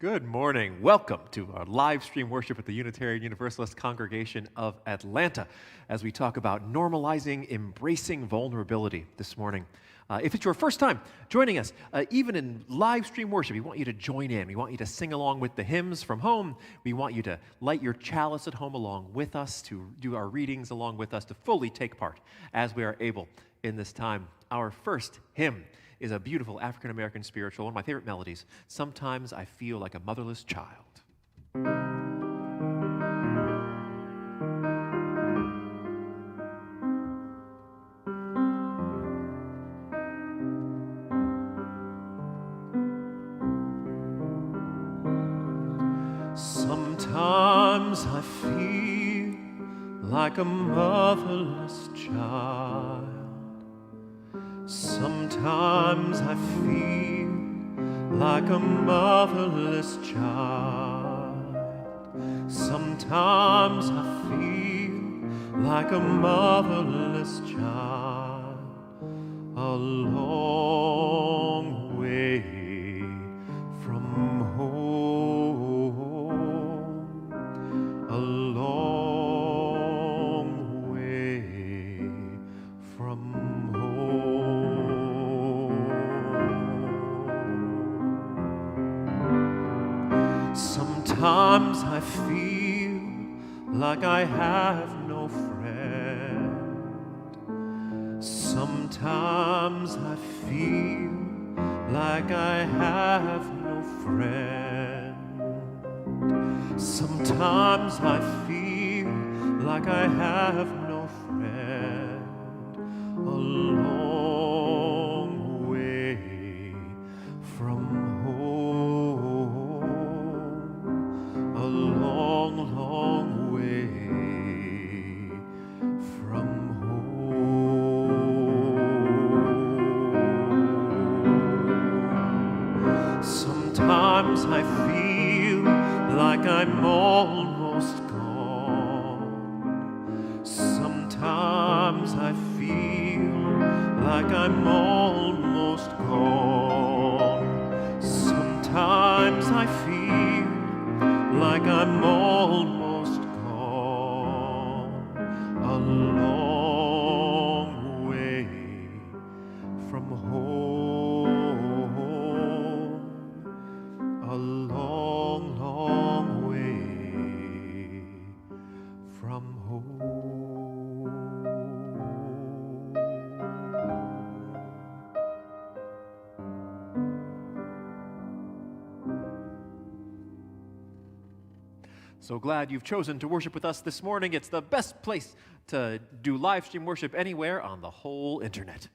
Good morning. Welcome to our live stream worship at the Unitarian Universalist Congregation of Atlanta as we talk about normalizing, embracing vulnerability this morning. If it's your first time joining us, even in live stream worship, we want you to join in. We want you to sing along with the hymns from home. We want you to light your chalice at home along with us, to do our readings along with us, to fully take part as we are able in this time. Our first hymn is a beautiful African-American spiritual, one of my favorite melodies. Sometimes I feel like a motherless child. Sometimes I feel like a motherless child. Sometimes I feel like a motherless child. Sometimes I feel like a motherless child. A long way from home. A long way from Sometimes I feel like I have no friend. Sometimes I feel like I have no friend. Sometimes I feel like I have no friend. A long way from a long, long way from home. Sometimes I feel like I'm almost gone. Sometimes I feel like I'm almost gone. Sometimes I feel like I'm almost gone, a long way from home, a long, long way from home. So glad you've chosen to worship with us this morning. It's the best place to do live stream worship anywhere on the whole internet.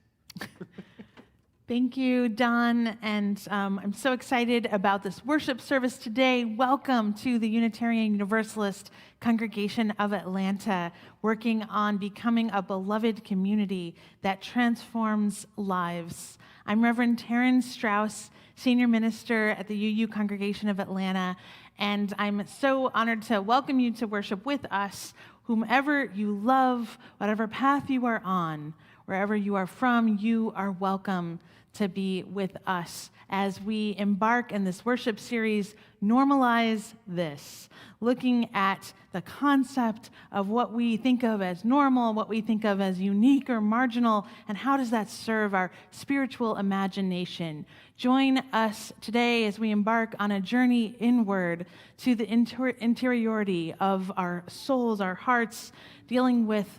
Thank you, Don, and I'm so excited about this worship service today. Welcome to the Unitarian Universalist Congregation of Atlanta, working on becoming a beloved community that transforms lives. I'm Reverend Taryn Strauss, Senior Minister at the UU Congregation of Atlanta, and I'm so honored to welcome you to worship with us, whomever you love, whatever path you are on, wherever you are from, you are welcome to be with us as we embark in this worship series, Normalize This, looking at the concept of what we think of as normal, what we think of as unique or marginal, and how does that serve our spiritual imagination. Join us today as we embark on a journey inward to the interiority of our souls, our hearts, dealing with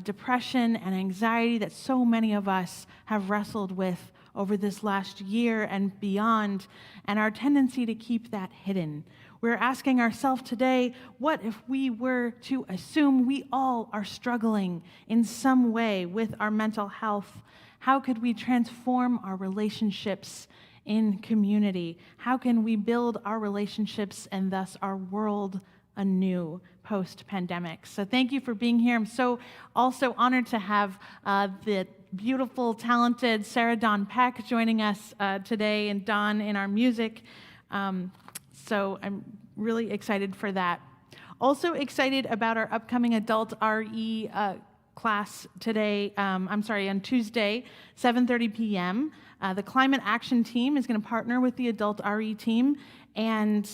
depression and anxiety that so many of us have wrestled with over this last year and beyond, and our tendency to keep that hidden. We're asking ourselves today, what if we were to assume we all are struggling in some way with our mental health? How could we transform our relationships in community? How can we build our relationships and thus our world anew post-pandemic? So thank you for being here. I'm so also honored to have the beautiful, talented Sarah Dawn Peck joining us today, and Dawn in our music. So I'm really excited for that. Also excited about our upcoming adult RE class today, on Tuesday, 7:30 p.m. The Climate Action Team is going to partner with the Adult RE team and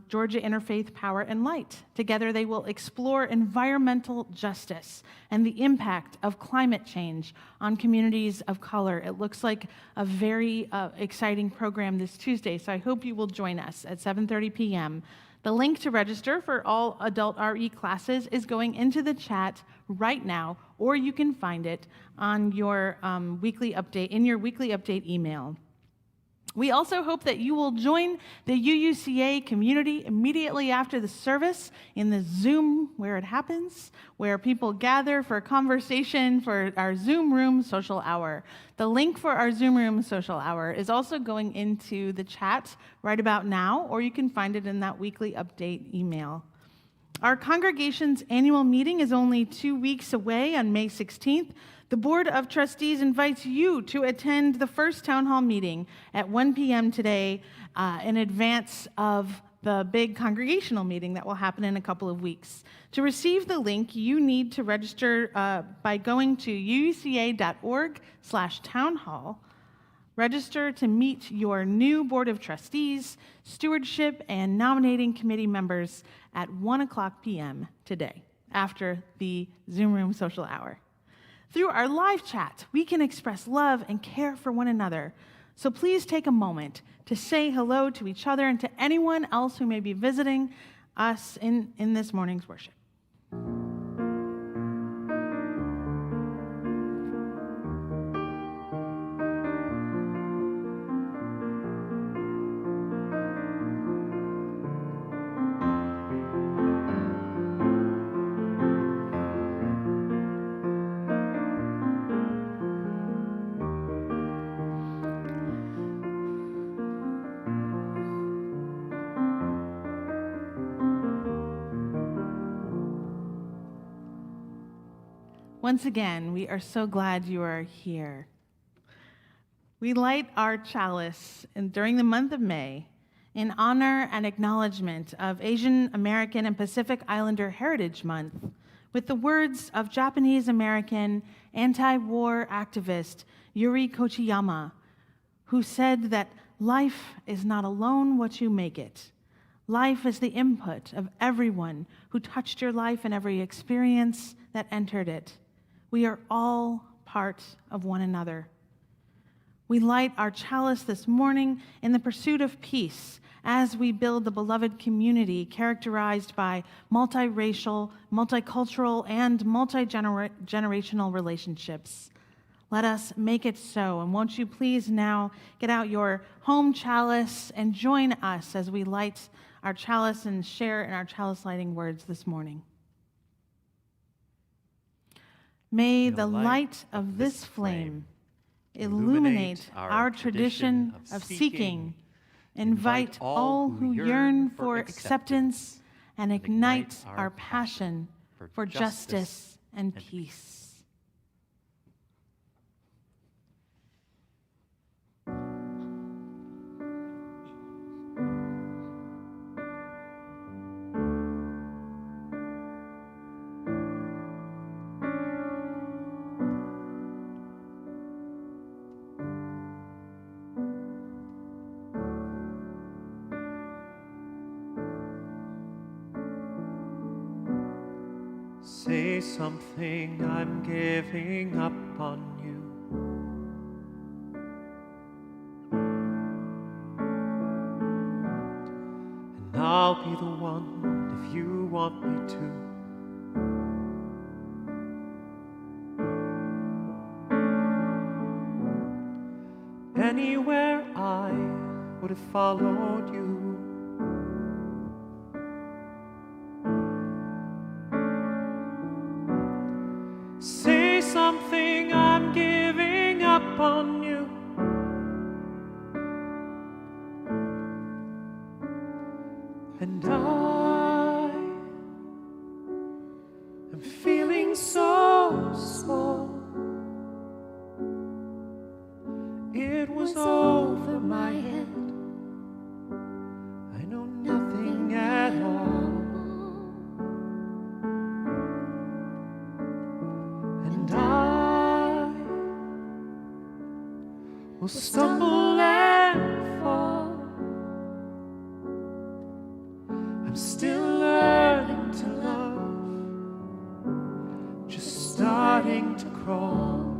Georgia Interfaith Power and Light. Together, they will explore environmental justice and the impact of climate change on communities of color. It looks like a very exciting program this Tuesday, so I hope you will join us at 7:30 p.m. The link to register for all adult RE classes is going into the chat right now, or you can find it on your weekly update email. We also hope that you will join the UUCA community immediately after the service in the Zoom where it happens, where people gather for a conversation for our Zoom Room Social Hour. The link for our Zoom Room Social Hour is also going into the chat right about now, or you can find it in that weekly update email. Our congregation's annual meeting is only 2 weeks away on May 16th. The Board of Trustees invites you to attend the first town hall meeting at 1 p.m. today in advance of the big congregational meeting that will happen in a couple of weeks. To receive the link, you need to register by going to uuca.org/townhall. Register to meet your new Board of Trustees, stewardship, and nominating committee members at 1:00 p.m. today, after the Zoom Room Social Hour. Through our live chat, we can express love and care for one another. So please take a moment to say hello to each other and to anyone else who may be visiting us in this morning's worship. Once again, we are so glad you are here. We light our chalice during the month of May in honor and acknowledgement of Asian American and Pacific Islander Heritage Month with the words of Japanese American anti-war activist Yuri Kochiyama, who said that life is not alone what you make it. Life is the input of everyone who touched your life and every experience that entered it. We are all part of one another. We light our chalice this morning in the pursuit of peace as we build the beloved community characterized by multiracial, multicultural, and multi-generational relationships. Let us make it so. And won't you please now get out your home chalice and join us as we light our chalice and share in our chalice lighting words this morning. May the light of this flame illuminate our tradition of seeking, invite all who yearn for acceptance, and ignite our passion for justice and peace. Say something, I'm giving up on you. And I'll be the one if you want me to. Anywhere I would have followed you. Say something, I'm giving up on you. And I am feeling so small. It was over my head. I know nothing at all. will stumble and fall. I'm still learning to love, just starting to crawl.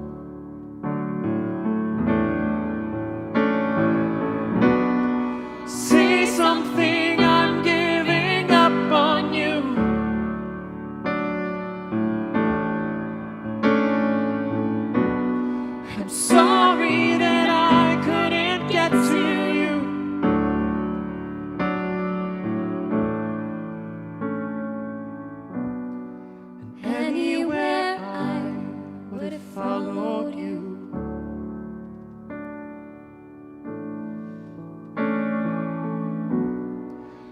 Say something, I'm giving up on you. I'm sorry that I couldn't get to you. And anywhere I would have followed you.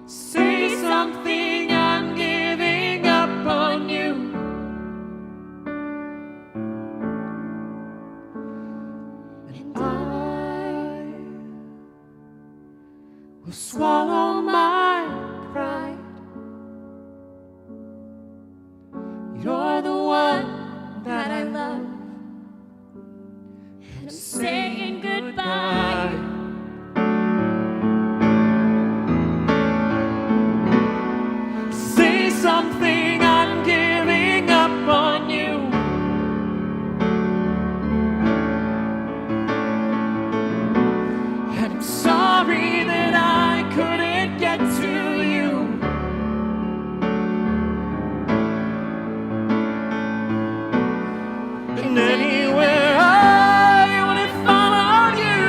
Say something, I'm giving up on you. And I will swallow my pride. You're the one that I love, and I'm saying goodbye. Say something, I'm giving up on you. And I'm sorry that I couldn't get to you. And anywhere I would have followed you.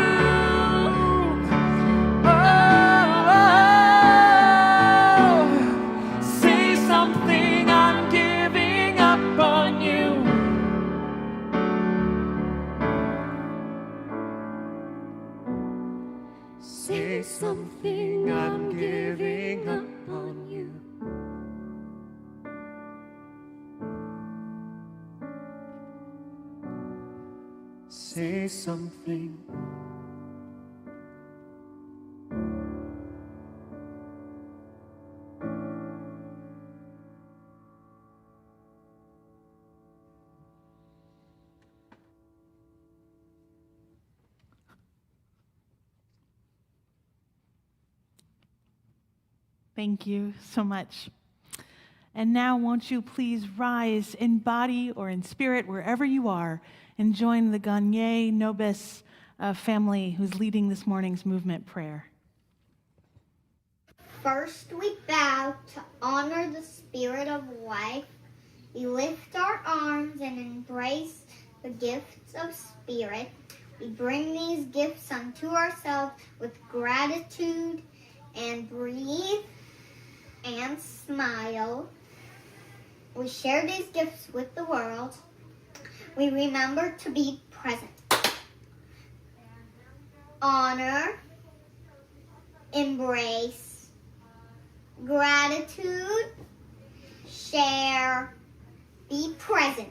Oh, say something, I'm giving up on you. Say something, I'm giving up on you. Say something. Thank you so much. And now, won't you please rise in body or in spirit, wherever you are, and join the Gagne Nobis family who's leading this morning's movement prayer. First, we bow to honor the spirit of life. We lift our arms and embrace the gifts of spirit. We bring these gifts unto ourselves with gratitude and breathe and smile. We share these gifts with the world. We remember to be present. Honor, embrace, gratitude, share, be present.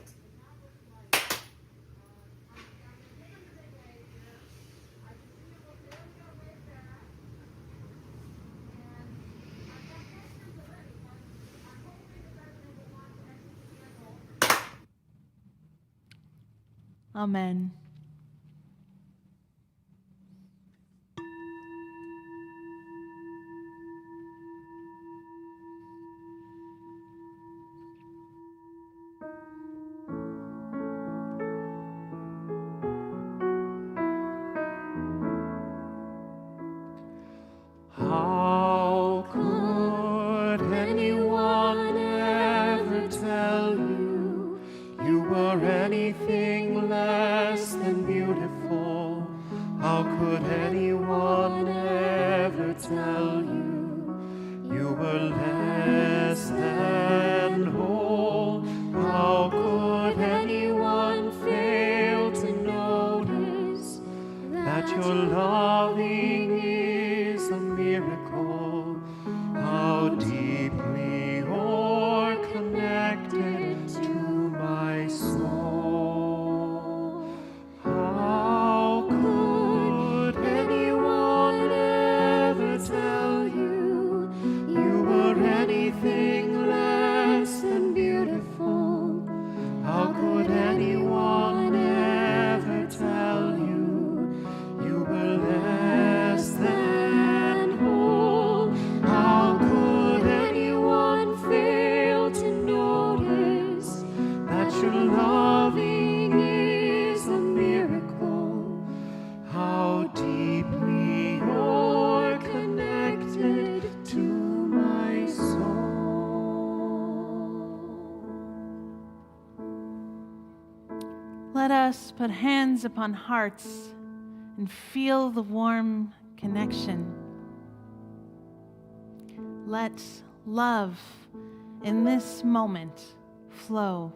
Amen. How could anyone ever tell you you were anything less than beautiful? How could anyone ever tell you you were less than whole? How could anyone fail to notice that your loving is a miracle? How deeply you're connected to my soul. How could anyone ever tell let us put hands upon hearts and feel the warm connection. Let love in this moment flow.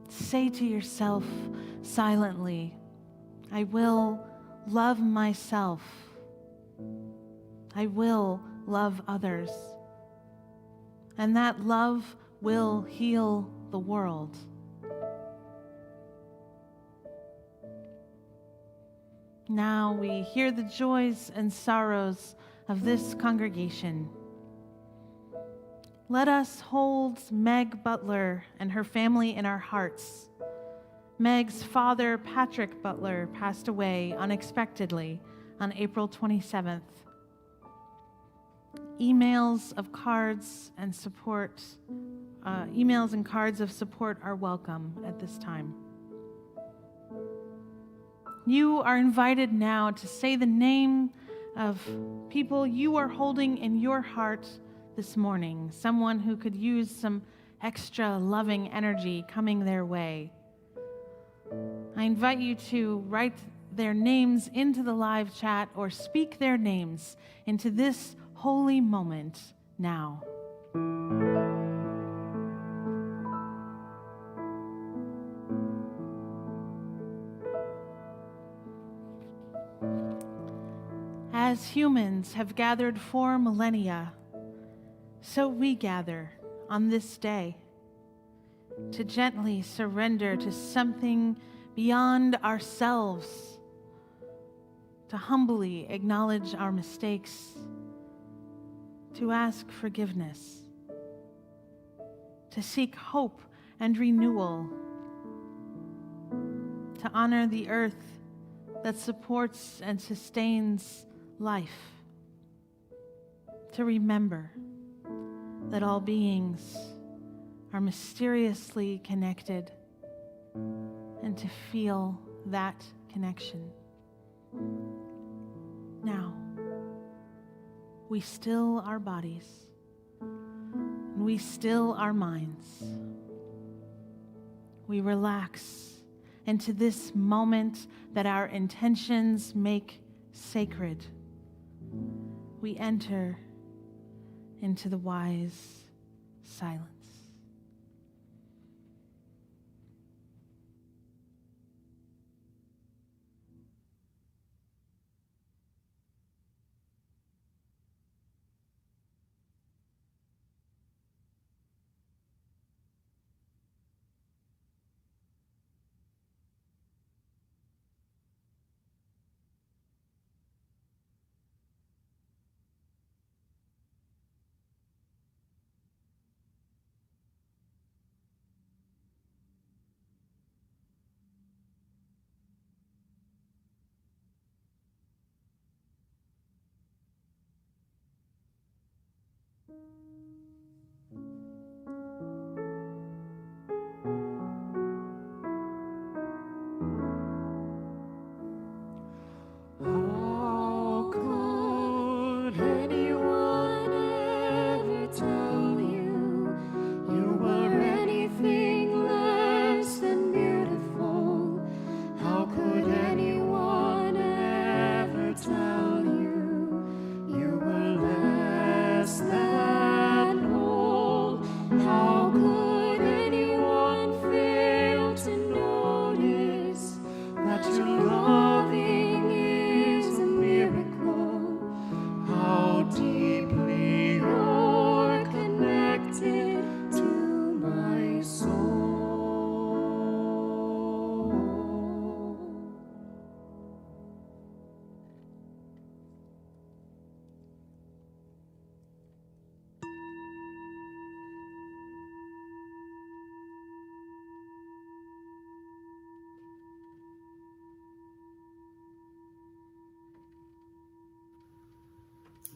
Say to yourself silently, I will love myself. I will love others. And that love will heal the world. Now we hear the joys and sorrows of this congregation. Let us hold Meg Butler and her family in our hearts. Meg's father, Patrick Butler, passed away unexpectedly on April 27th. Emails and cards of support are welcome at this time. You are invited now to say the name of people you are holding in your heart this morning, someone who could use some extra loving energy coming their way. I invite you to write their names into the live chat or speak their names into this holy moment now. As humans have gathered for millennia, so we gather on this day to gently surrender to something beyond ourselves, to humbly acknowledge our mistakes, to ask forgiveness, to seek hope and renewal, to honor the earth that supports and sustains life, to remember that all beings are mysteriously connected, and to feel that connection. Now, we still our bodies, and we still our minds. We relax into this moment that our intentions make sacred. We enter into the wise silence.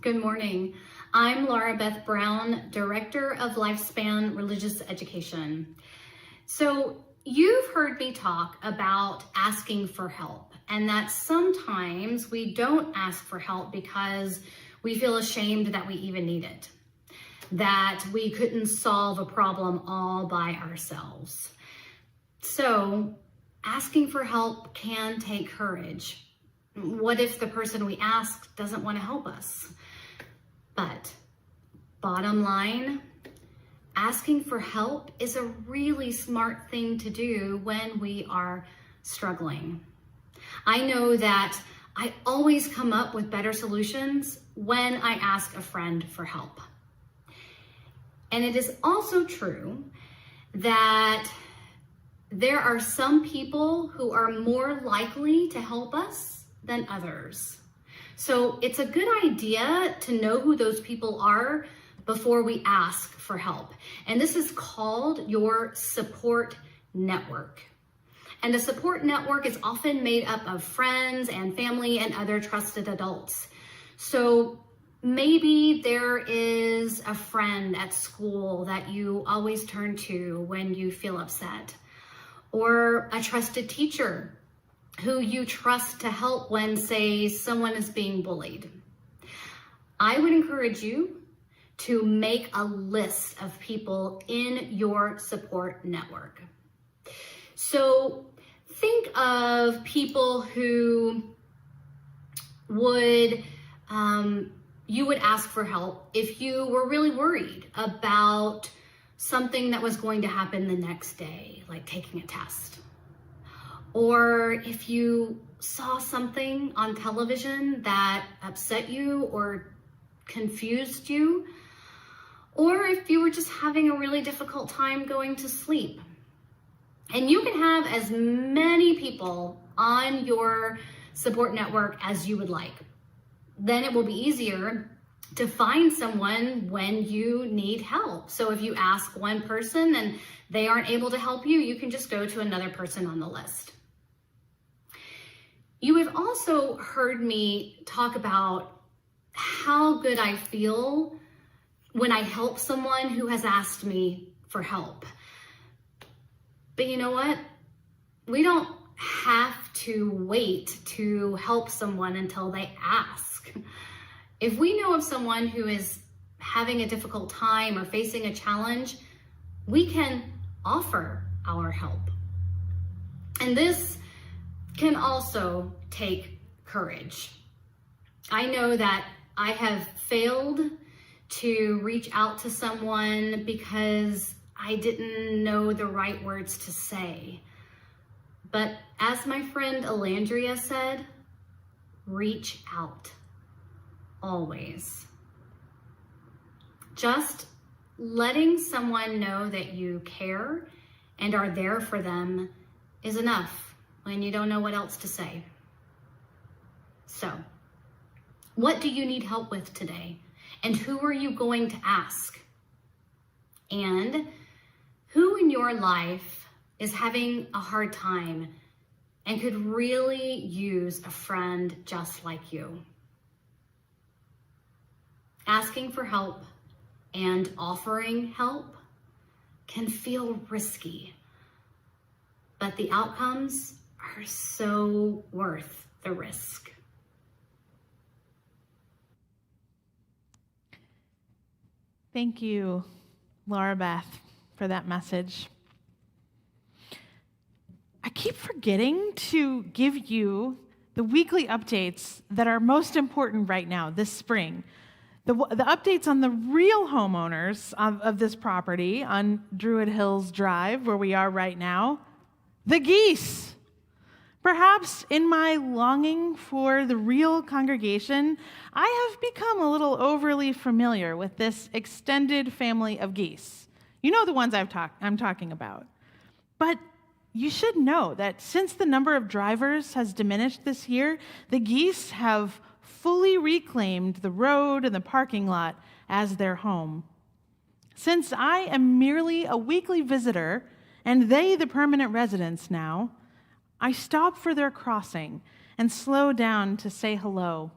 Good morning. I'm Laura Beth Brown, Director of Lifespan Religious Education. So you've heard me talk about asking for help, and that sometimes we don't ask for help because we feel ashamed that we even need it, that we couldn't solve a problem all by ourselves. So asking for help can take courage. What if the person we ask doesn't want to help us? But bottom line, asking for help is a really smart thing to do when we are struggling. I know that I always come up with better solutions when I ask a friend for help. And it is also true that there are some people who are more likely to help us than others. So it's a good idea to know who those people are before we ask for help. And this is called your support network. And a support network is often made up of friends and family and other trusted adults. So maybe there is a friend at school that you always turn to when you feel upset, or a trusted teacher who you trust to help when, say, someone is being bullied. I would encourage you to make a list of people in your support network. So think of people who you would ask for help if you were really worried about something that was going to happen the next day, like taking a test. Or if you saw something on television that upset you or confused you, or if you were just having a really difficult time going to sleep. And you can have as many people on your support network as you would like. Then it will be easier to find someone when you need help. So if you ask one person and they aren't able to help you, you can just go to another person on the list. You have also heard me talk about how good I feel when I help someone who has asked me for help. But you know what? We don't have to wait to help someone until they ask. If we know of someone who is having a difficult time or facing a challenge, we can offer our help. And this can also take courage. I know that I have failed to reach out to someone because I didn't know the right words to say. But as my friend Alandria said, reach out, always. Just letting someone know that you care and are there for them is enough when you don't know what else to say. So, what do you need help with today? And who are you going to ask? And who in your life is having a hard time and could really use a friend just like you? Asking for help and offering help can feel risky, but the outcomes are so worth the risk. Thank you, Laura Beth, for that message. I keep forgetting to give you the weekly updates that are most important right now, this spring. The updates on the real homeowners of this property on Druid Hills Drive, where we are right now, the geese. Perhaps in my longing for the real congregation, I have become a little overly familiar with this extended family of geese. You know the ones I'm talking about. But you should know that since the number of drivers has diminished this year, the geese have fully reclaimed the road and the parking lot as their home. Since I am merely a weekly visitor and they the permanent residents now, I stop for their crossing and slow down to say hello.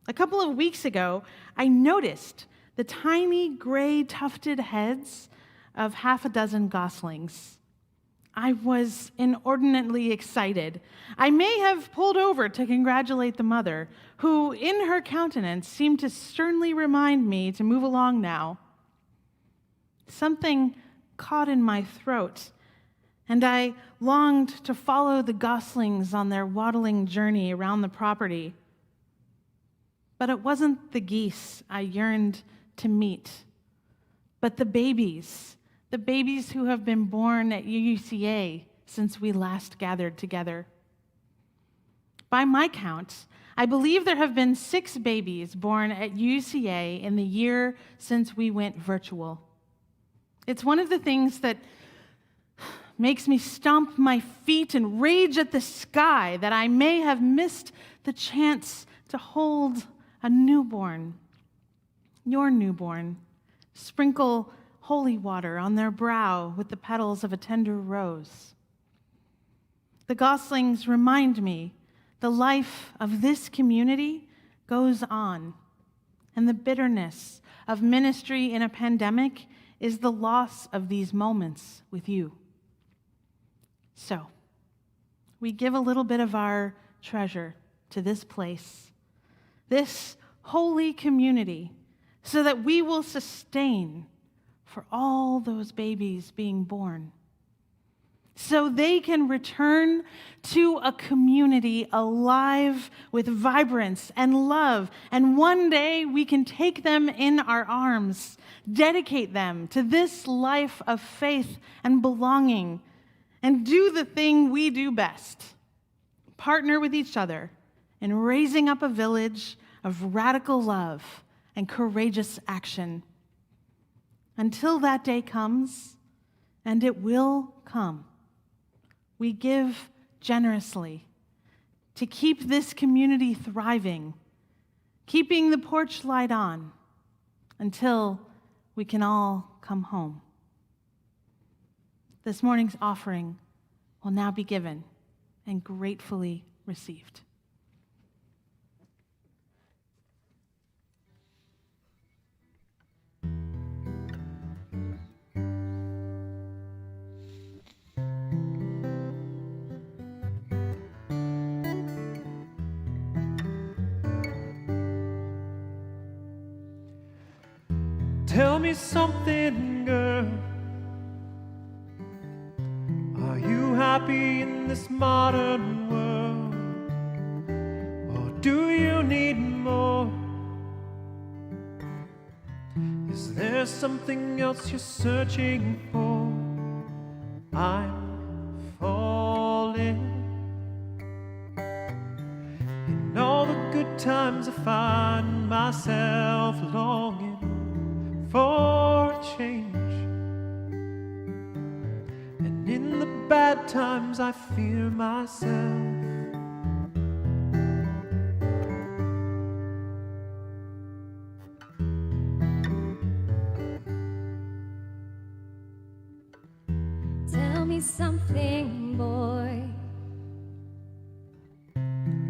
A couple of weeks ago, I noticed the tiny gray tufted heads of half a dozen goslings. I was inordinately excited. I may have pulled over to congratulate the mother, who in her countenance seemed to sternly remind me to move along now. Something caught in my throat, and I longed to follow the goslings on their waddling journey around the property. But it wasn't the geese I yearned to meet, but the babies who have been born at UUCA since we last gathered together. By my count, I believe there have been 6 babies born at UUCA in the year since we went virtual. It's one of the things that makes me stomp my feet and rage at the sky that I may have missed the chance to hold a newborn, your newborn, sprinkle holy water on their brow with the petals of a tender rose. The goslings remind me the life of this community goes on, and the bitterness of ministry in a pandemic is the loss of these moments with you. So, we give a little bit of our treasure to this place, this holy community, so that we will sustain for all those babies being born, so they can return to a community alive with vibrance and love, and one day we can take them in our arms, dedicate them to this life of faith and belonging, and do the thing we do best: partner with each other in raising up a village of radical love and courageous action. Until that day comes, and it will come, we give generously to keep this community thriving, keeping the porch light on until we can all come home. This morning's offering will now be given and gratefully received. Tell me something, girl. Are you happy in this modern world? Or do you need more? Is there something else you're searching for? I'm falling. In all the good times I find myself longing for a change, and in the bad times I fear myself. Tell me something, boy.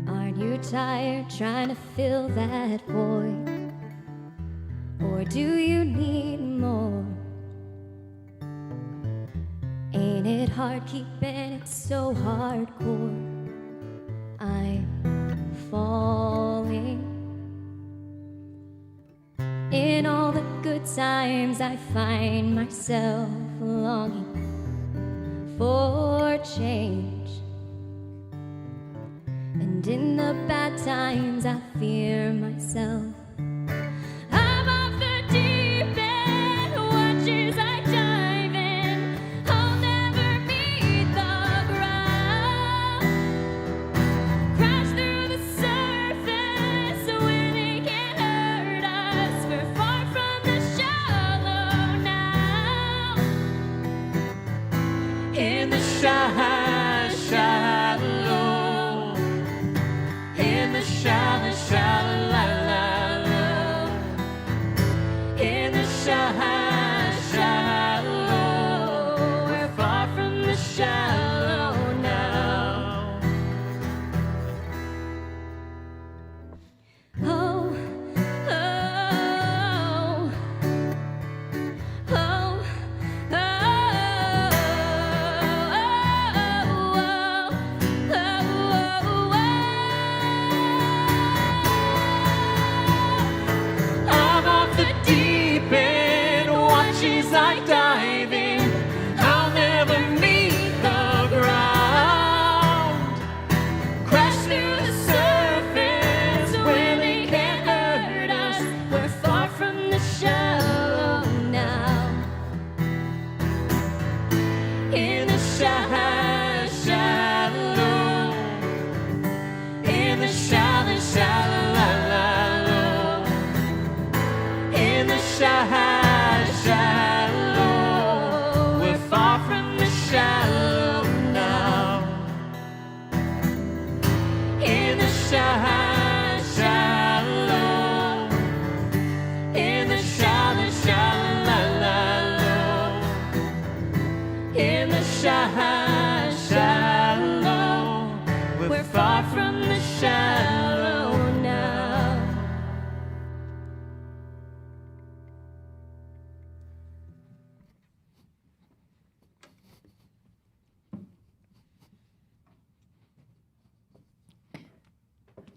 Aren't you tired trying to fill that void? Or do you need more? Ain't it hard keeping it so hardcore? I'm falling. In all the good times I find myself longing for change, and in the bad times I fear myself. Shallow, in the shallow, shallow, la, la,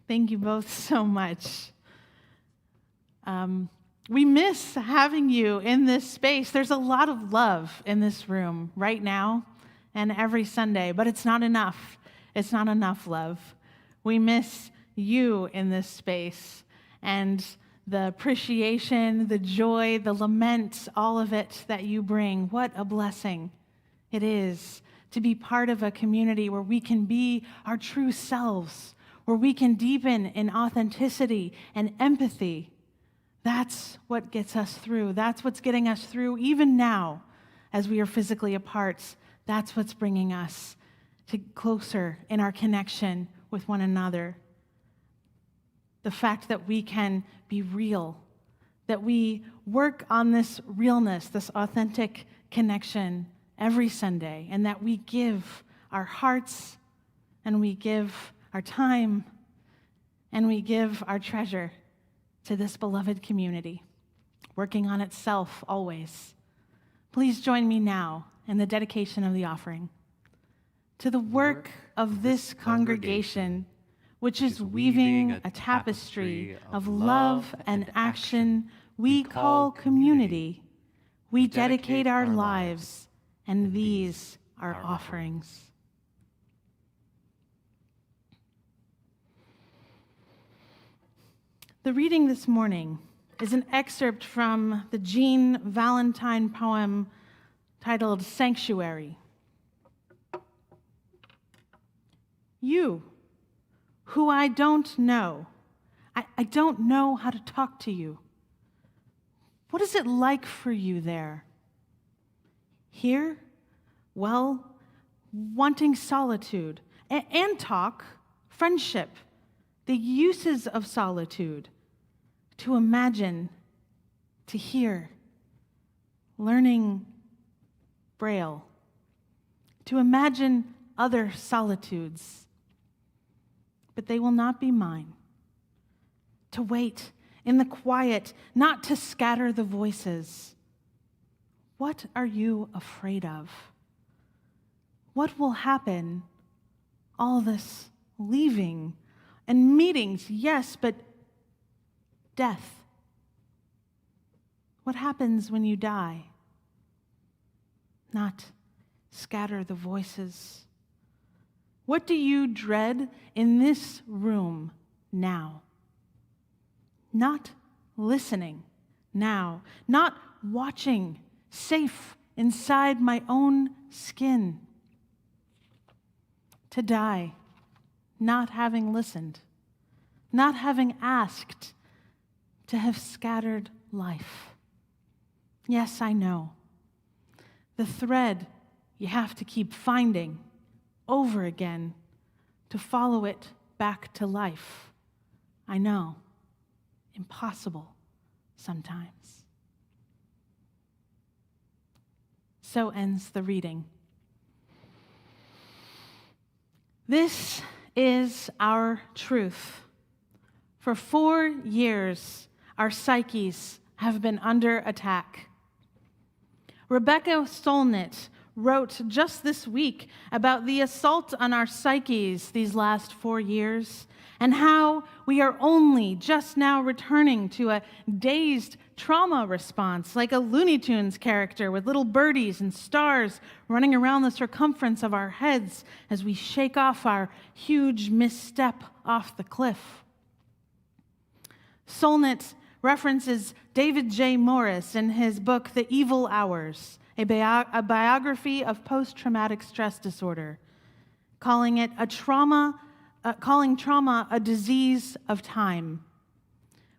Thank you both so much. We miss having you in this space. There's a lot of love in this room right now and every Sunday, but it's not enough. It's not enough love. We miss you in this space, and the appreciation, the joy, the lament, all of it that you bring. What a blessing it is to be part of a community where we can be our true selves, where we can deepen in authenticity and empathy. That's what gets us through. That's what's getting us through even now as we are physically apart. That's what's bringing us closer in our connection with one another. The fact that we can be real, that we work on this realness, this authentic connection every Sunday, and that we give our hearts, and we give our time, and we give our treasure to this beloved community, working on itself always. Please join me now in the dedication of the offering. To the work of this congregation, which is weaving a tapestry of love and action we call community, we dedicate our lives, and these are offerings. The reading this morning is an excerpt from the Jean Valentine poem titled Sanctuary. You, who I don't know, I don't know how to talk to you. What is it like for you there? Here? Well, wanting solitude and talk, friendship, the uses of solitude, to imagine, to hear, learning Braille, to imagine other solitudes, but they will not be mine. To wait in the quiet, not to scatter the voices. What are you afraid of? What will happen? All this leaving and meetings, yes, but death. What happens when you die? Not scatter the voices. What do you dread in this room now? Not listening now, not watching, safe inside my own skin. To die, not having listened, not having asked, to have scattered life. Yes, I know. The thread you have to keep finding over again to follow it back to life. I know. Impossible sometimes. So ends the reading. This is our truth. For 4 years, our psyches have been under attack. Rebecca Solnit wrote just this week about the assault on our psyches these last 4 years and how we are only just now returning to a dazed trauma response, like a Looney Tunes character with little birdies and stars running around the circumference of our heads as we shake off our huge misstep off the cliff. Solnit references David J. Morris in his book, The Evil Hours, a biography of post-traumatic stress disorder, calling trauma a disease of time.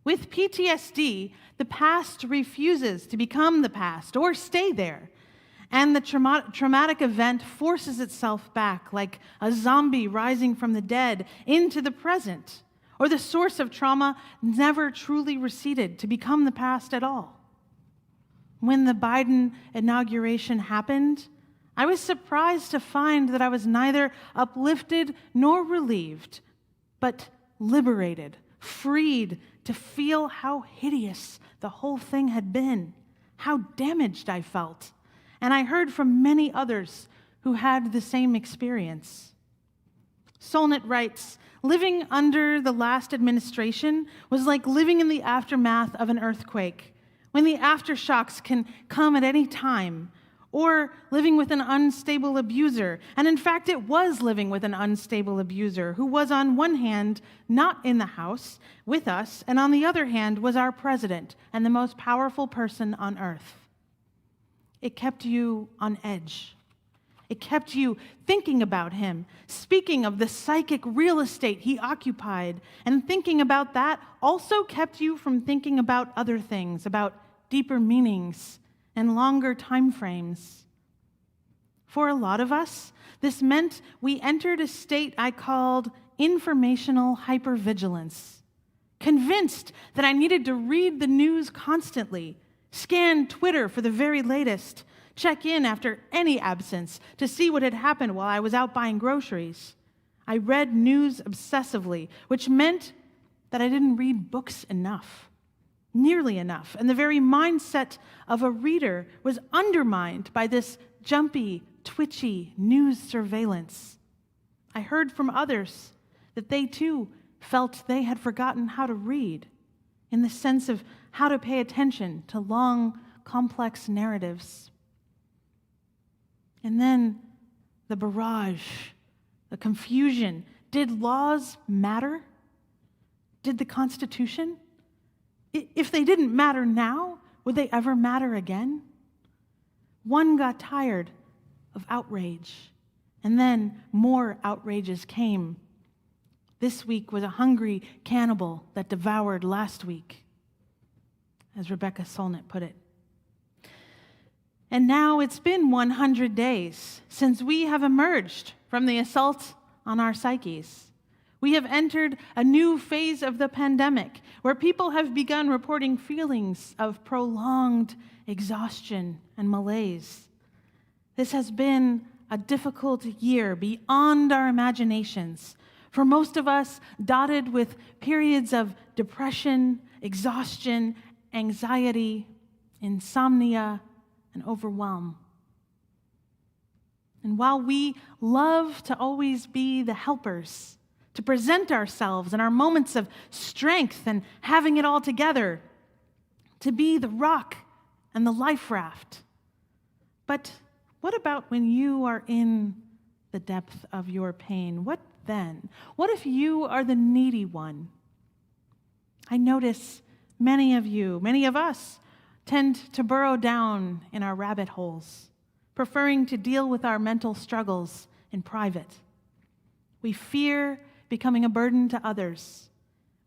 With PTSD, the past refuses to become the past or stay there, and the traumatic event forces itself back like a zombie rising from the dead into the present, or the source of trauma never truly receded to become the past at all. When the Biden inauguration happened, I was surprised to find that I was neither uplifted nor relieved, but liberated, freed to feel how hideous the whole thing had been, how damaged I felt. And I heard from many others who had the same experience. Solnit writes, living under the last administration was like living in the aftermath of an earthquake, when the aftershocks can come at any time, or living with an unstable abuser. And in fact, it was living with an unstable abuser who was on one hand not in the house with us, and on the other hand was our president and the most powerful person on earth. It kept you on edge. It kept you thinking about him, speaking of the psychic real estate he occupied, and thinking about that also kept you from thinking about other things, about deeper meanings and longer time frames. For a lot of us, this meant we entered a state I called informational hypervigilance, convinced that I needed to read the news constantly, scan Twitter for the very latest, check in after any absence to see what had happened while I was out buying groceries. I read news obsessively, which meant that I didn't read books enough, nearly enough, and the very mindset of a reader was undermined by this jumpy, twitchy news surveillance. I heard from others that they too felt they had forgotten how to read, in the sense of how to pay attention to long, complex narratives. And then the barrage, the confusion. Did laws matter? Did the Constitution? If they didn't matter now, would they ever matter again? One got tired of outrage, and then more outrages came. This week was a hungry cannibal that devoured last week, as Rebecca Solnit put it. And now it's been 100 days since we have emerged from the assault on our psyches. We have entered a new phase of the pandemic where people have begun reporting feelings of prolonged exhaustion and malaise. This has been a difficult year beyond our imaginations. For most of us, dotted with periods of depression, exhaustion, anxiety, insomnia, and overwhelm. And while we love to always be the helpers, to present ourselves in our moments of strength and having it all together, to be the rock and the life raft. But what about when you are in the depth of your pain? What then? What if you are the needy one? I notice many of us, tend to burrow down in our rabbit holes, preferring to deal with our mental struggles in private. We fear becoming a burden to others.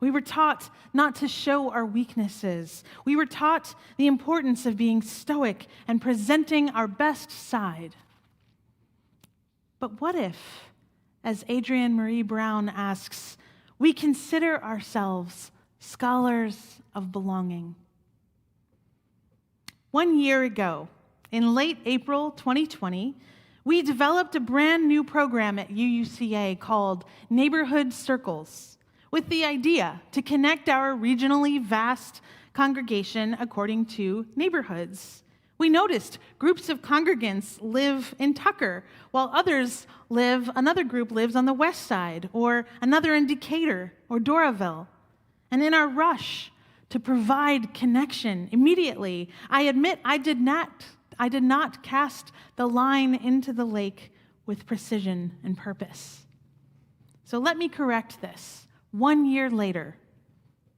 We were taught not to show our weaknesses. We were taught the importance of being stoic and presenting our best side. But what if, as Adrienne Marie Brown asks, we consider ourselves scholars of belonging? 1 year ago, in late April 2020, we developed a brand new program at UUCA called Neighborhood Circles, with the idea to connect our regionally vast congregation according to neighborhoods. We noticed groups of congregants live in Tucker, while another group lives on the west side, or another in Decatur or Doraville. And in our rush to provide connection immediately, I admit I did not cast the line into the lake with precision and purpose. So let me correct this. 1 year later,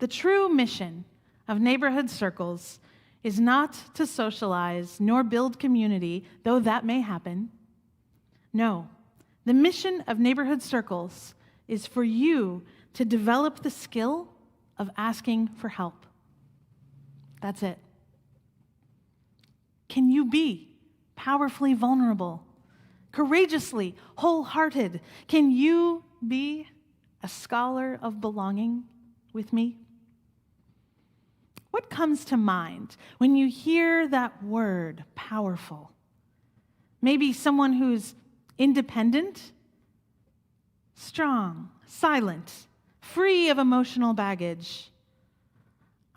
the true mission of Neighborhood Circles is not to socialize nor build community, though that may happen. No, the mission of Neighborhood Circles is for you to develop the skill of asking for help. That's it. Can you be powerfully vulnerable, courageously wholehearted? Can you be a scholar of belonging with me? What comes to mind when you hear that word, powerful? Maybe someone who's independent, strong, silent, free of emotional baggage.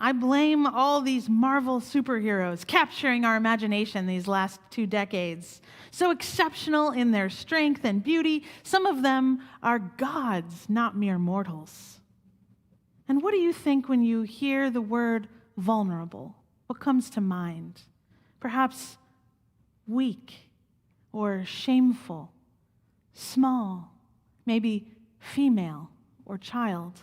I blame all these Marvel superheroes capturing our imagination these last 2 decades. So exceptional in their strength and beauty, some of them are gods, not mere mortals. And what do you think when you hear the word vulnerable? What comes to mind? Perhaps weak or shameful, small, maybe female or child.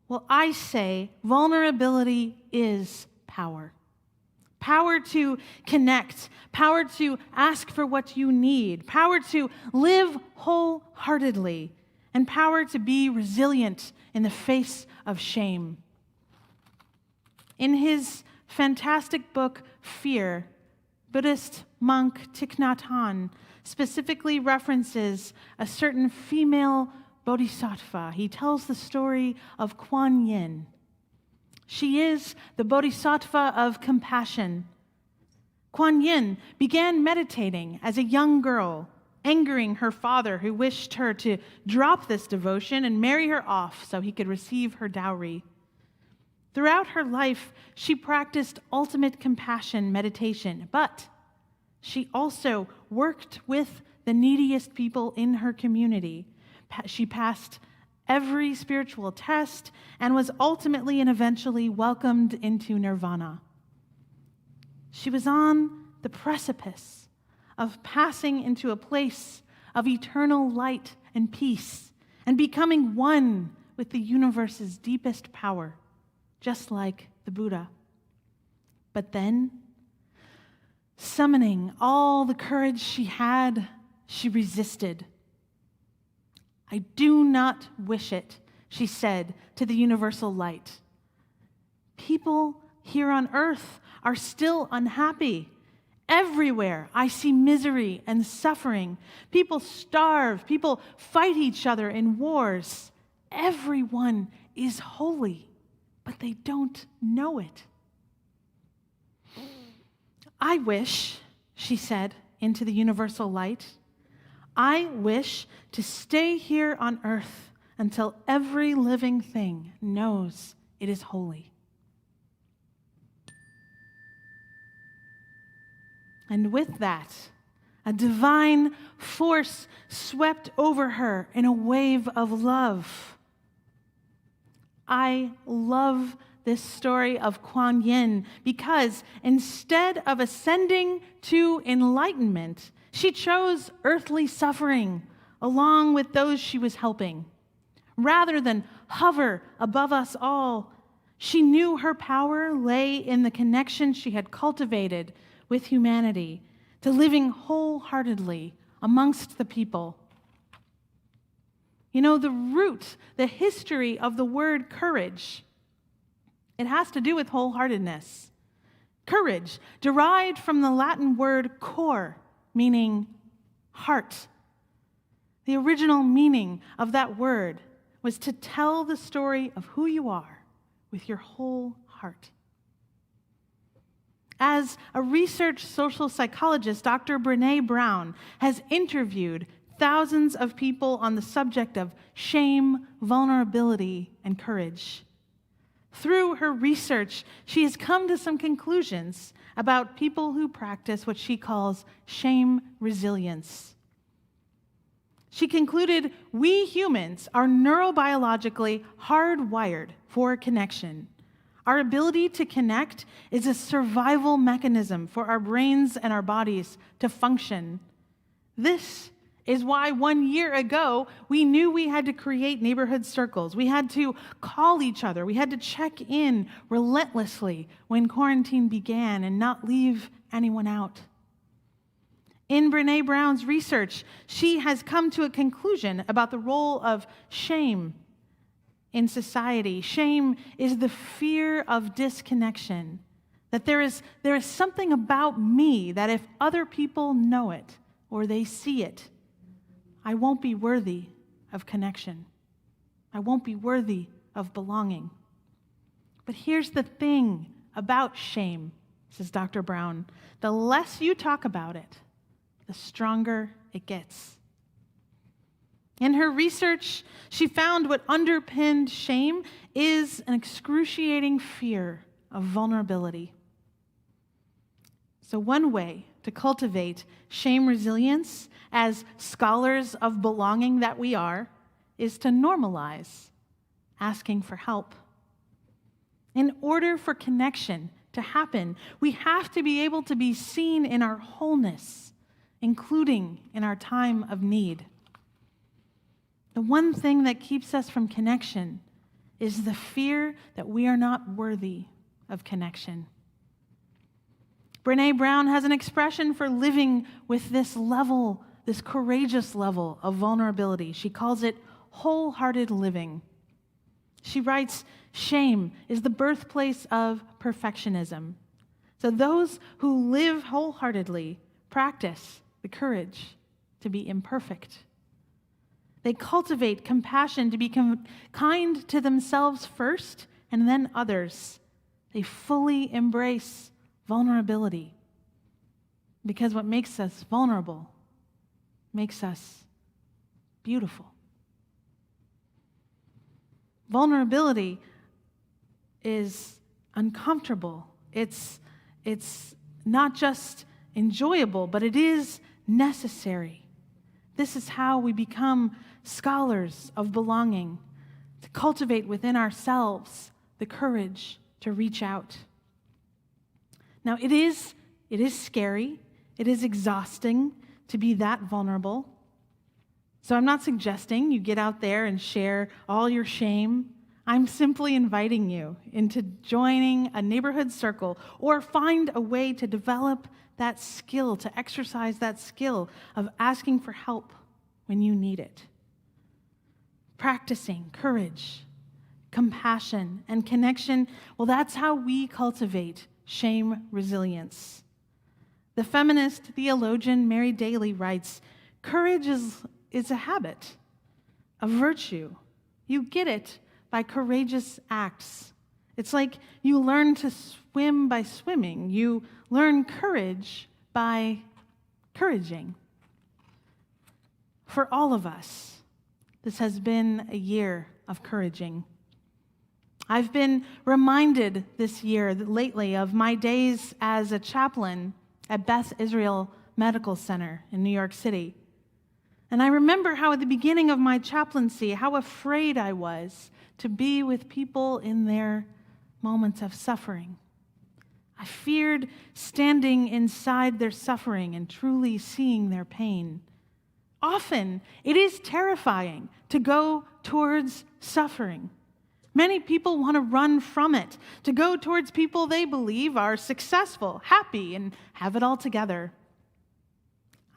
Well, I say vulnerability is power. Power to connect, power to ask for what you need, power to live wholeheartedly, and power to be resilient in the face of shame. In his fantastic book, Fear, Buddhist monk Thich Nhat Hanh specifically references a certain female bodhisattva. He tells the story of Kuan Yin. She is the bodhisattva of compassion. Kuan Yin began meditating as a young girl, angering her father who wished her to drop this devotion and marry her off so he could receive her dowry. Throughout her life, she practiced ultimate compassion meditation, but she also worked with the neediest people in her community. She passed every spiritual test and was ultimately and eventually welcomed into nirvana. She was on the precipice of passing into a place of eternal light and peace and becoming one with the universe's deepest power, just like the Buddha. But then, summoning all the courage she had, she resisted. "I do not wish it," she said to the universal light. "People here on earth are still unhappy. Everywhere I see misery and suffering. People starve, people fight each other in wars. Everyone is holy, but they don't know it." "I wish," she said into the universal light, "I wish to stay here on earth until every living thing knows it is holy." And with that, a divine force swept over her in a wave of love. I love this story of Kuan Yin because instead of ascending to enlightenment, she chose earthly suffering along with those she was helping. Rather than hover above us all, she knew her power lay in the connection she had cultivated with humanity, to living wholeheartedly amongst the people. You know, the root, the history of the word courage, it has to do with wholeheartedness. Courage, derived from the Latin word cor, meaning heart. The original meaning of that word was to tell the story of who you are with your whole heart. As a research social psychologist, Dr. Brené Brown has interviewed thousands of people on the subject of shame, vulnerability, and courage. Through her research, she has come to some conclusions about people who practice what she calls shame resilience. She concluded we humans are neurobiologically hardwired for connection. Our ability to connect is a survival mechanism for our brains and our bodies to function. This is why 1 year ago, we knew we had to create neighborhood circles. We had to call each other. We had to check in relentlessly when quarantine began and not leave anyone out. In Brené Brown's research, she has come to a conclusion about the role of shame in society. Shame is the fear of disconnection, that there is something about me that if other people know it or they see it, I won't be worthy of connection. I won't be worthy of belonging. But here's the thing about shame, says Dr. Brown. The less you talk about it, the stronger it gets. In her research, she found what underpinned shame is an excruciating fear of vulnerability. So one way to cultivate shame resilience as scholars of belonging that we are is to normalize asking for help. In order for connection to happen, we have to be able to be seen in our wholeness, including in our time of need. The one thing that keeps us from connection is the fear that we are not worthy of connection. Brené Brown has an expression for living with this level, this courageous level of vulnerability. She calls it wholehearted living. She writes, shame is the birthplace of perfectionism. So those who live wholeheartedly practice the courage to be imperfect. They cultivate compassion to be kind to themselves first and then others. They fully embrace vulnerability, because what makes us vulnerable makes us beautiful. Vulnerability is uncomfortable. It's not just enjoyable, but it is necessary. This is how we become scholars of belonging, to cultivate within ourselves the courage to reach out. Now, it is scary, it is exhausting to be that vulnerable. So I'm not suggesting you get out there and share all your shame. I'm simply inviting you into joining a neighborhood circle or find a way to develop that skill, to exercise that skill of asking for help when you need it. Practicing courage, compassion, and connection, well, that's how we cultivate shame resilience. The feminist theologian Mary Daly writes, courage is a habit, a virtue. You get it by courageous acts. It's like you learn to swim by swimming. You learn courage by couraging. For all of us, this has been a year of couraging. I've been reminded this year, lately, of my days as a chaplain at Beth Israel Medical Center in New York City. And I remember how at the beginning of my chaplaincy, how afraid I was to be with people in their moments of suffering. I feared standing inside their suffering and truly seeing their pain. Often, it is terrifying to go towards suffering. Many people want to run from it, to go towards people they believe are successful, happy, and have it all together.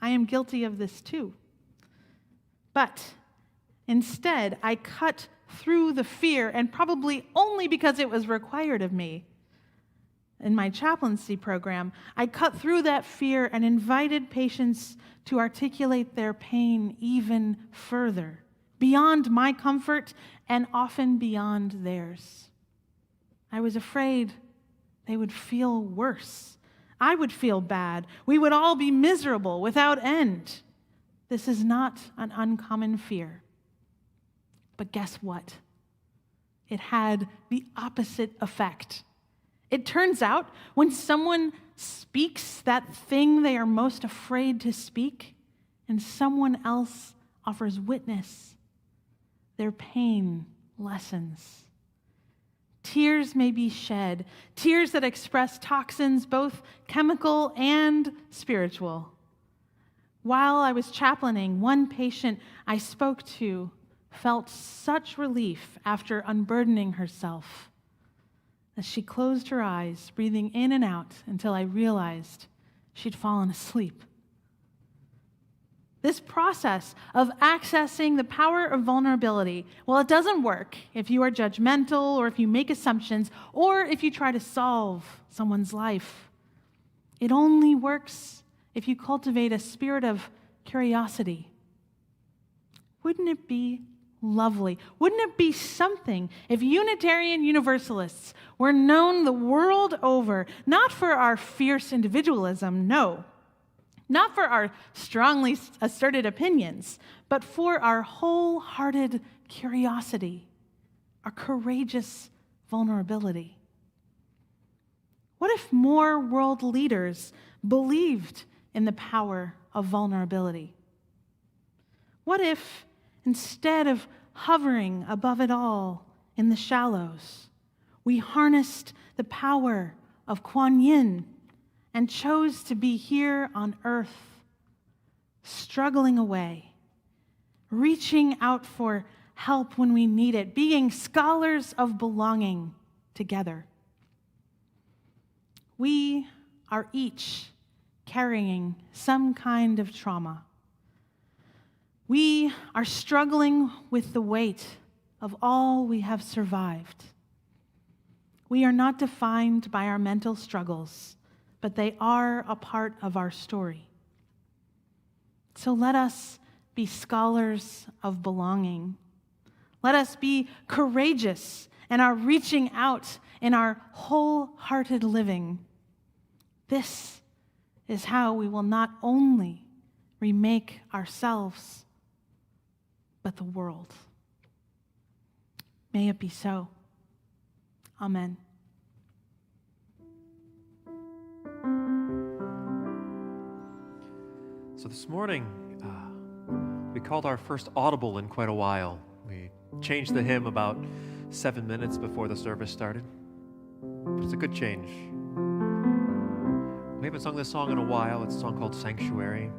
I am guilty of this too. But instead, I cut through the fear, and probably only because it was required of me. In my chaplaincy program, I cut through that fear and invited patients to articulate their pain even further, beyond my comfort and often beyond theirs. I was afraid they would feel worse. I would feel bad. We would all be miserable without end. This is not an uncommon fear. But guess what? It had the opposite effect. It turns out when someone speaks that thing they are most afraid to speak, and someone else offers witness, their pain lessens. Tears may be shed, tears that express toxins, both chemical and spiritual. While I was chaplaining, one patient I spoke to felt such relief after unburdening herself as she closed her eyes, breathing in and out until I realized she'd fallen asleep. This process of accessing the power of vulnerability, well, it doesn't work if you are judgmental or if you make assumptions or if you try to solve someone's life. It only works if you cultivate a spirit of curiosity. Wouldn't it be lovely? Wouldn't it be something if Unitarian Universalists were known the world over, not for our fierce individualism, no, Not for our strongly asserted opinions, but for our wholehearted curiosity, our courageous vulnerability. What if more world leaders believed in the power of vulnerability? What if, instead of hovering above it all in the shallows, we harnessed the power of Kuan Yin and chose to be here on earth, struggling away, reaching out for help when we need it, being scholars of belonging together? We are each carrying some kind of trauma. We are struggling with the weight of all we have survived. We are not defined by our mental struggles, but they are a part of our story. So let us be scholars of belonging. Let us be courageous in our reaching out, in our wholehearted living. This is how we will not only remake ourselves, but the world. May it be so. Amen. So this morning, we called our first audible in quite a while. We changed the hymn about 7 minutes before the service started. But it's a good change. We haven't sung this song in a while. It's a song called Sanctuary.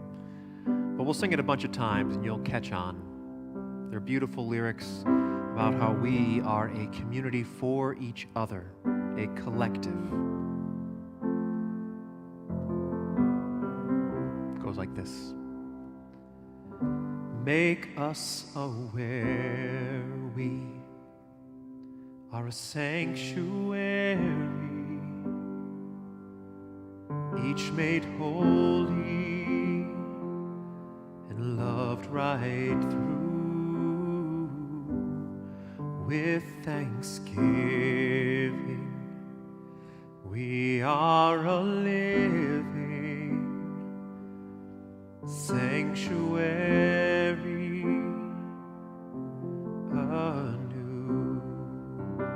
But we'll sing it a bunch of times and you'll catch on. They're beautiful lyrics about how we are a community for each other, a collective. It goes like this. Make us aware we are a sanctuary, each made holy and loved right through. With thanksgiving, we are a living sanctuary anew.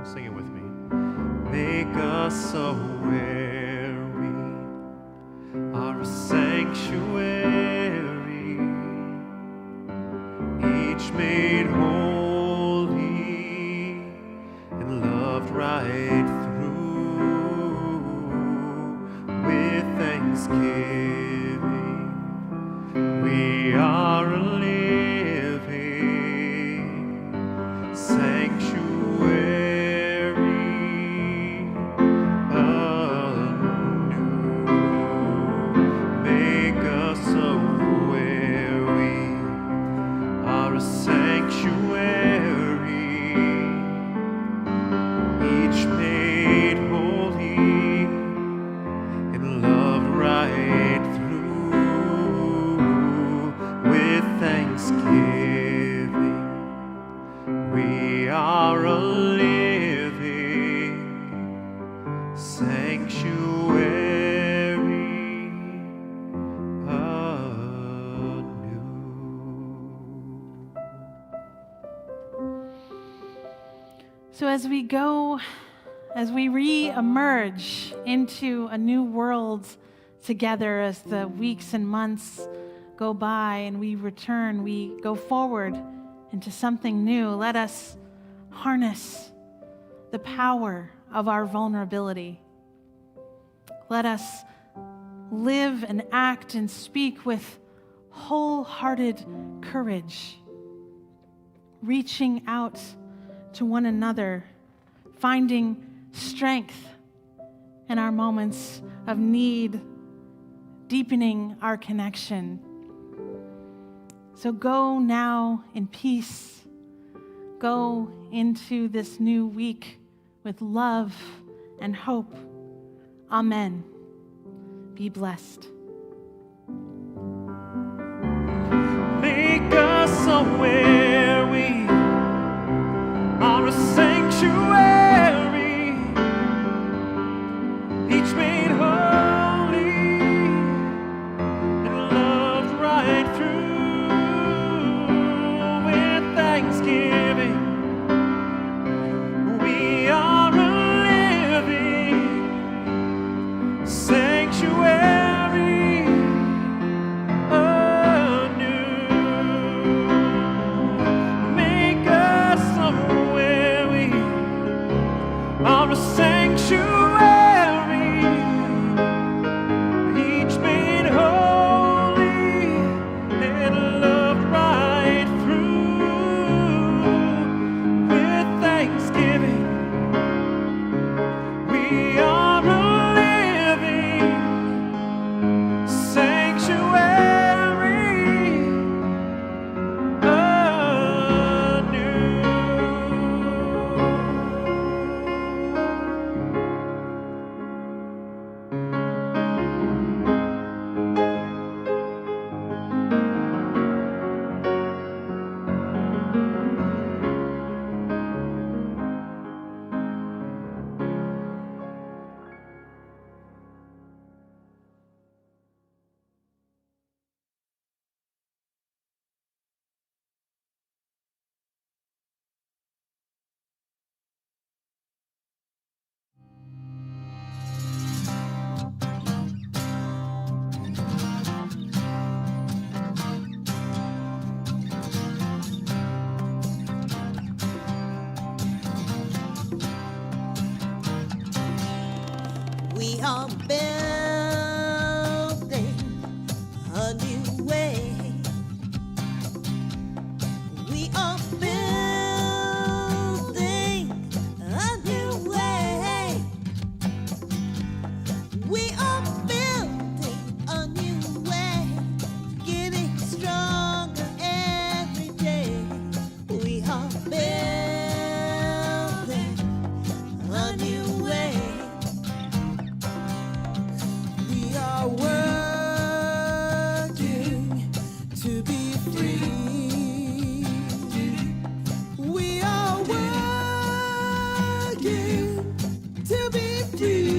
Sing it with me. Make us aware we are a sanctuary, each made holy, right through. With thanksgiving, we are a living sanctuary anew. Make us aware we are a sanctuary, each made holy and loved right through. With thanksgiving, we are a living sanctuary anew. So as we re-emerge into a new world together, as the weeks and months go by and we return, we go forward into something new, let us harness the power of our vulnerability. Let us live and act and speak with wholehearted courage, reaching out to one another, finding strength in our moments of need, deepening our connection. So go now in peace. Go into this new week with love and hope. Amen. Be blessed. Make us aware we are a sanctuary, each made holy and I'm a sanctuary, each made holy and loved right through. With thanksgiving, we are a living sanctuary anew. We are building a new way. We are building a new way. We are building a new way, getting stronger every day. We are building a new way. We are working to be free. We are working to be free.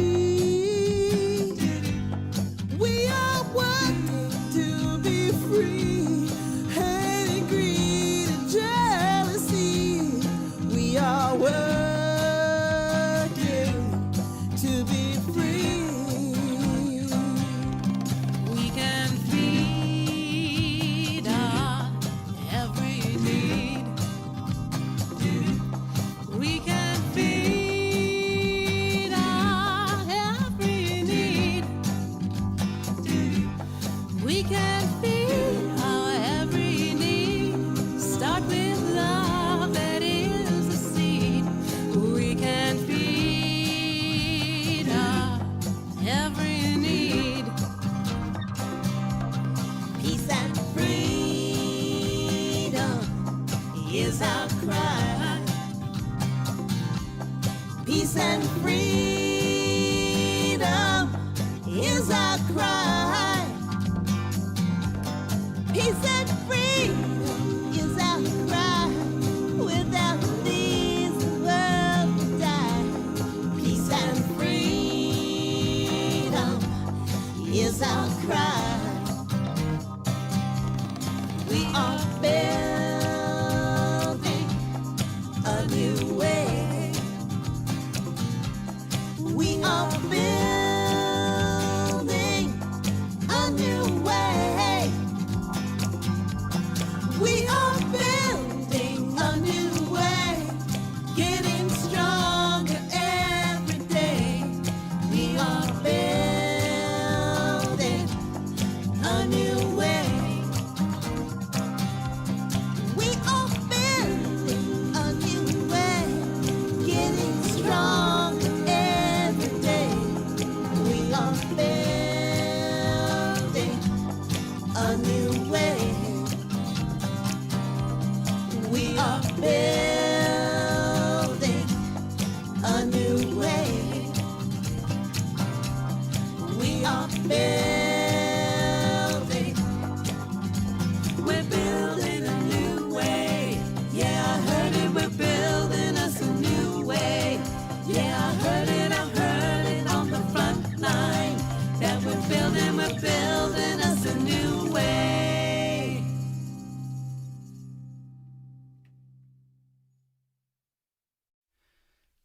We are working to be free. Hate, greed, and jealousy. We are working to be free. We can feed our every need. We can feed our every need. We can feed our every need. Start with love, that is the seed. We can feed our every need. Peace and freedom is our cry. Peace and freedom is our cry. Peace and freedom is our cry. Without these, the world will die. Peace and freedom is our cry. We are building a new way. We are building a new way. We are building a new way, getting stronger every day. We are building a new way. We are building a new way, getting stronger every day. We are building a new way. We are building a new way. We are building. We're building a new way. Yeah, I heard it. We're building us a new way. Yeah, I heard it on the front line. That we're building us a new way.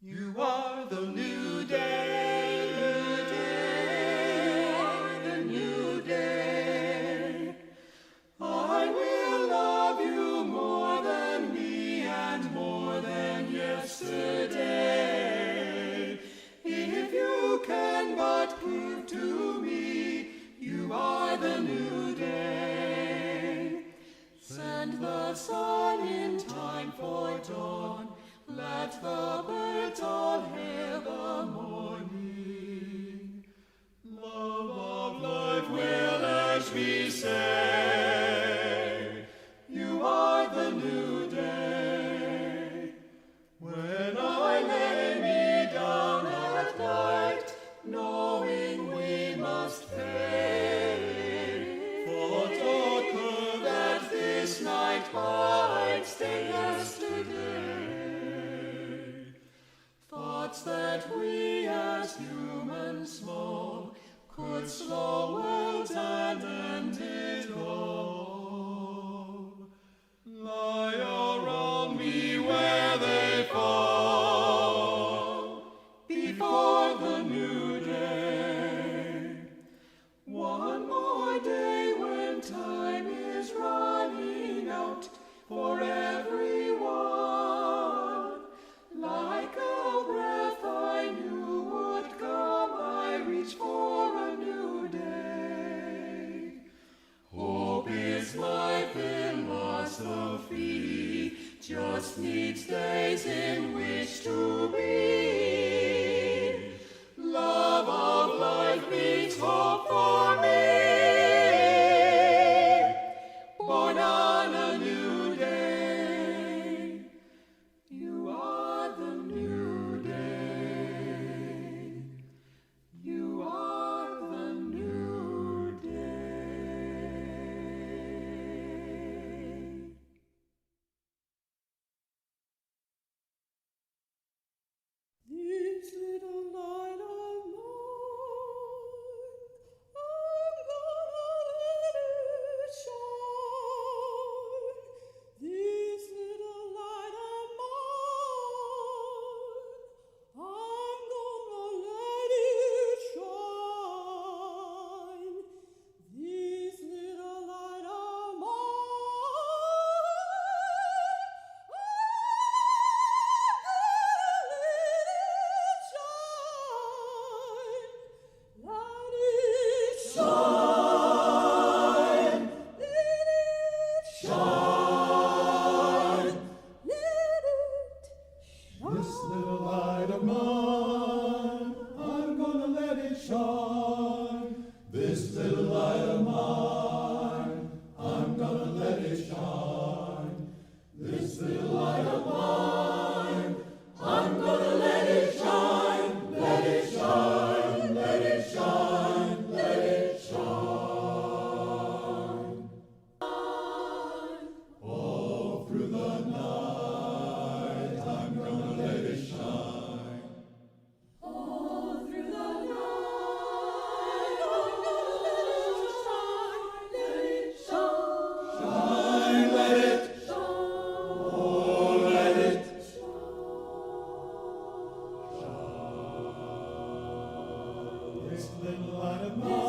You are the new day. You are the new day. I will love you more than me and more than yesterday. thoughts that we as humans small could slow worlds and end it all. Lie around me where they fall before the new day. One more day when time is running out for everyone. Like a breath I knew would come, I reach for a new day. Hope is my philosophy, just needs days in which to be. Love of life means hope for me. Born on a new day. You are the new day. You are the new day. This little light of mine, I'm gonna let it shine. This little light of mine, I'm gonna let it shine. This little light of mine, I'm gonna let it shine. This little light of mine, I'm gonna let it shine. This little light of mine, I'm gonna let it shine. Let it shine, let it shine, let it shine. All through the night, I'm gonna let it shine. All through the night, I'm gonna let it shine. Let it shine. Shine, let it shine. Oh, let it shine. This little light of mine.